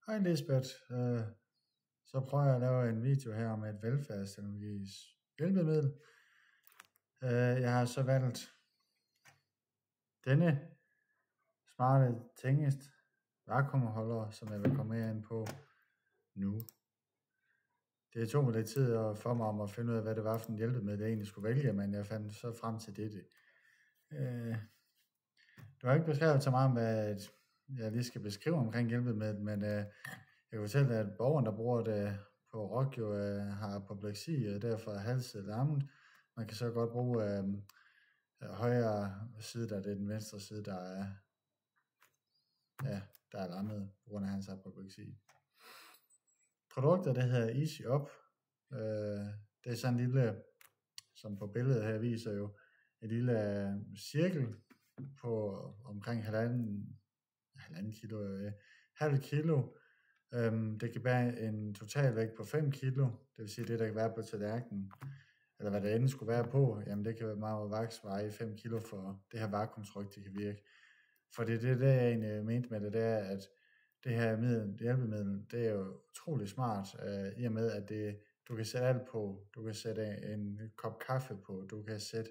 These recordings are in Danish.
Hej Lisbeth, så prøver jeg at lave en video her om et velfærdsteknologisk hjælpemiddel. Jeg har så valgt denne smarte tingest vakuumholder, som jeg vil komme mere ind på nu. Det tog mig lidt tid for mig om at finde ud af, hvad det var for en hjælpemiddel, jeg egentlig skulle vælge, men jeg fandt så frem til dette. Du har ikke beskrevet så meget med, jeg lige skal beskrive omkring hjælpemiddel, men jeg kan fortælle, at borgeren, der bruger det på ROK, jo har apopleksi, og derfor er halset lammet. Man kan så godt bruge højre side, der det er den venstre side, der er lammet på grund af hans apopleksi. Produktet, det hedder Easy Up. Det er sådan en lille, som på billedet her viser jo, en lille cirkel på omkring halvanden kilo, halv kilo. Det kan bære en total vægt på 5 kilo, det vil sige det, der kan være på tallerkenen, eller hvad det end skulle være på, jamen det kan være meget vaks veje 5 kilo for det her vakuumtryk, det kan virke. For det er det, jeg egentlig mente med det, det er, at det her hjælpemiddel, det er jo utrolig smart, i og med, at du kan sætte alt på, du kan sætte en kop kaffe på, du kan sætte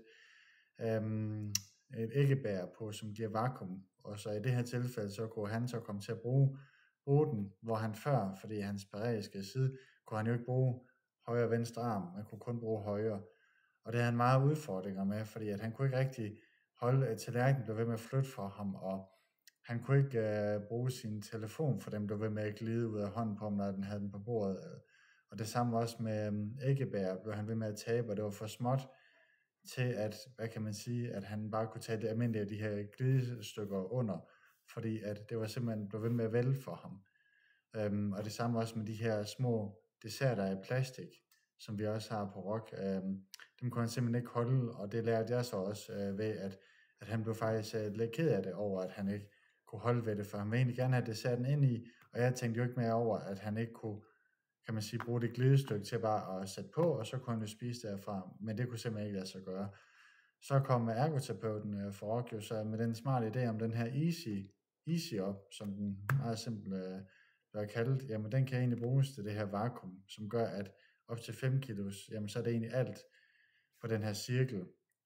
et æggebær på, som giver vakuum, og så i det her tilfælde, så kunne han så komme til at bruge den, hvor han før, fordi hans paradiske side, kunne han jo ikke bruge højre og venstre arm, man kunne kun bruge højre, og det havde han meget udfordringer med, fordi at han kunne ikke rigtig holde, tallerkenen blev ved med at flytte for ham, og han kunne ikke bruge sin telefon, for den blev ved med at glide ud af hånden på ham, når den havde den på bordet, og det samme også med æggebær, blev han ved med at tabe, og det var for småt til at, hvad kan man sige, at han bare kunne tage det almindelige af de her glidestykker under, fordi at det var simpelthen blevet ved med at vælge for ham. Og det samme også med de her små desserter af plastik, som vi også har på ROK. Dem kunne han simpelthen ikke holde, og det lærte jeg så også ved, at han blev faktisk lidt ked af det over, at han ikke kunne holde ved det, for han ville egentlig gerne have desserten ind i, og jeg tænkte jo ikke mere over, at han ikke kunne, kan man sige, bruge det glidestykke til bare at sætte på, og så kunne han jo spise derfra, men det kunne simpelthen ikke lade sig gøre. Så kom ergoterapeuten for ROK jo så med den smarte idé om den her Easy Up, som den meget simpelt bliver kaldt, jamen den kan egentlig bruges til det her vakuum, som gør, at op til 5 kilos, jamen så er det egentlig alt på den her cirkel.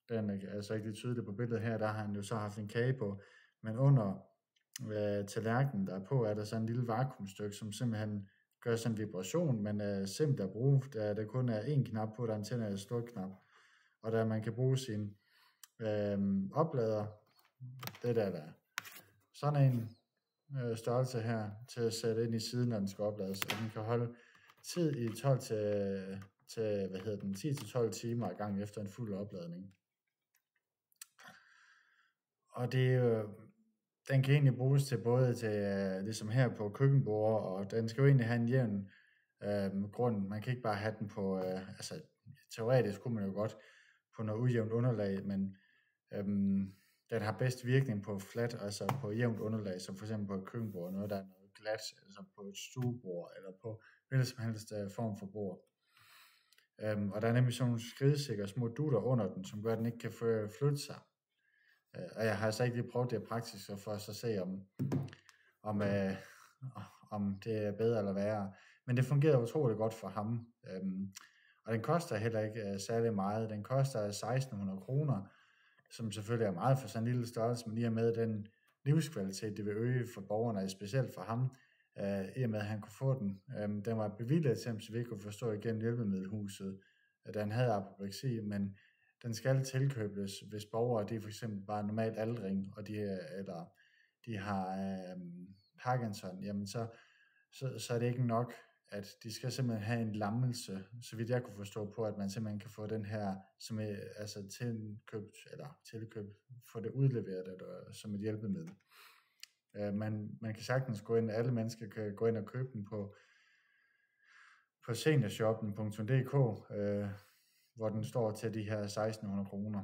Den er altså ikke lidt tydeligt på billedet her, der har han jo så haft en kage på, men under tallerkenen der er på, er der sådan en lille vakuumstykke, som simpelthen gør sådan en vibration, men er simpelt at bruge, da der kun er en knap på, der er en tænder og slukknap, og der man kan bruge sin oplader, det der sådan en størrelse her, til at sætte ind i siden, når den skal oplades, og den kan holde tid i 10-12 timer i gang efter en fuld opladning. Og den kan egentlig bruges til både til, ligesom her på køkkenbord, og den skal jo egentlig have en jævn grund. Man kan ikke bare have den på, altså teoretisk kunne man jo godt på noget ujævnt underlag, men den har bedst virkning på flat, altså på jævnt underlag, som for eksempel på et køkkenbord, noget der er noget glat, altså på et stuebord, eller på hvilken som helst form for bord. Og der er nemlig sådan nogle skridsikre små dutter under den, som gør, at den ikke kan flytte sig. Og jeg har altså ikke lige prøvet det praktisk, for at så se, om det er bedre eller værre. Men det fungerer utroligt godt for ham. Og den koster heller ikke særlig meget. Den koster 1.600 kroner, som selvfølgelig er meget for sådan en lille størrelse, men lige med den livskvalitet, det vil øge for borgerne, specielt for ham, i og med at han kunne få den. Den var bevilget til ham, så vi ikke kunne forstå igen hjælpemiddelhuset, da han havde apopleksi, men den skal tilkøbes, hvis borgere, de for eksempel bare normalt aldring, og de har Parkinson, jamen så er det ikke nok, at de skal simpelthen have en lammelse, så vidt jeg kunne forstå på, at man simpelthen kan få den her, som er, altså tilkøbt, få det udleveret som et hjælpemiddel. Man kan sagtens gå ind, alle mennesker kan gå ind og købe den på seniorshoppen.dk, hvor den står til de her 1.600 kroner.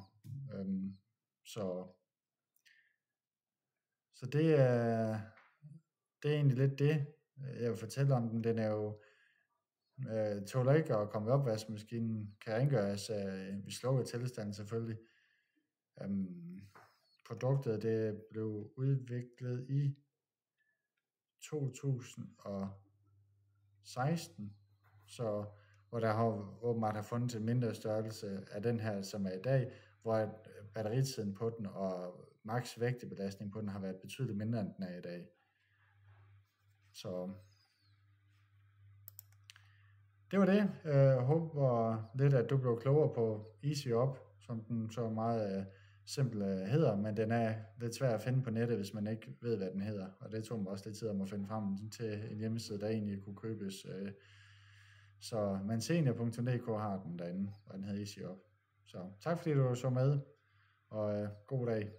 Så det er egentlig lidt det, jeg vil fortælle om den. Den er jo tåler ikke at komme i opvaskemaskinen, kan rengøres ved slukket tilstand selvfølgelig. Produktet det blev udviklet i 2016, så hvor der åbenbart har fundet en mindre størrelse af den her, som er i dag, hvor batteritiden på den og maks vægtebelastning på den har været betydeligt mindre, end den er i dag. Så det var det. Jeg håber lidt, at du blev klogere på Easy Up, som den så meget simpel hedder, men den er lidt svær at finde på nettet, hvis man ikke ved, hvad den hedder. Og det tog mig også lidt tid om at finde frem til en hjemmeside, der egentlig kunne købes. Så mansenia.dk har den derinde, og den hedder Easy Up. Så tak fordi du så med, og god dag.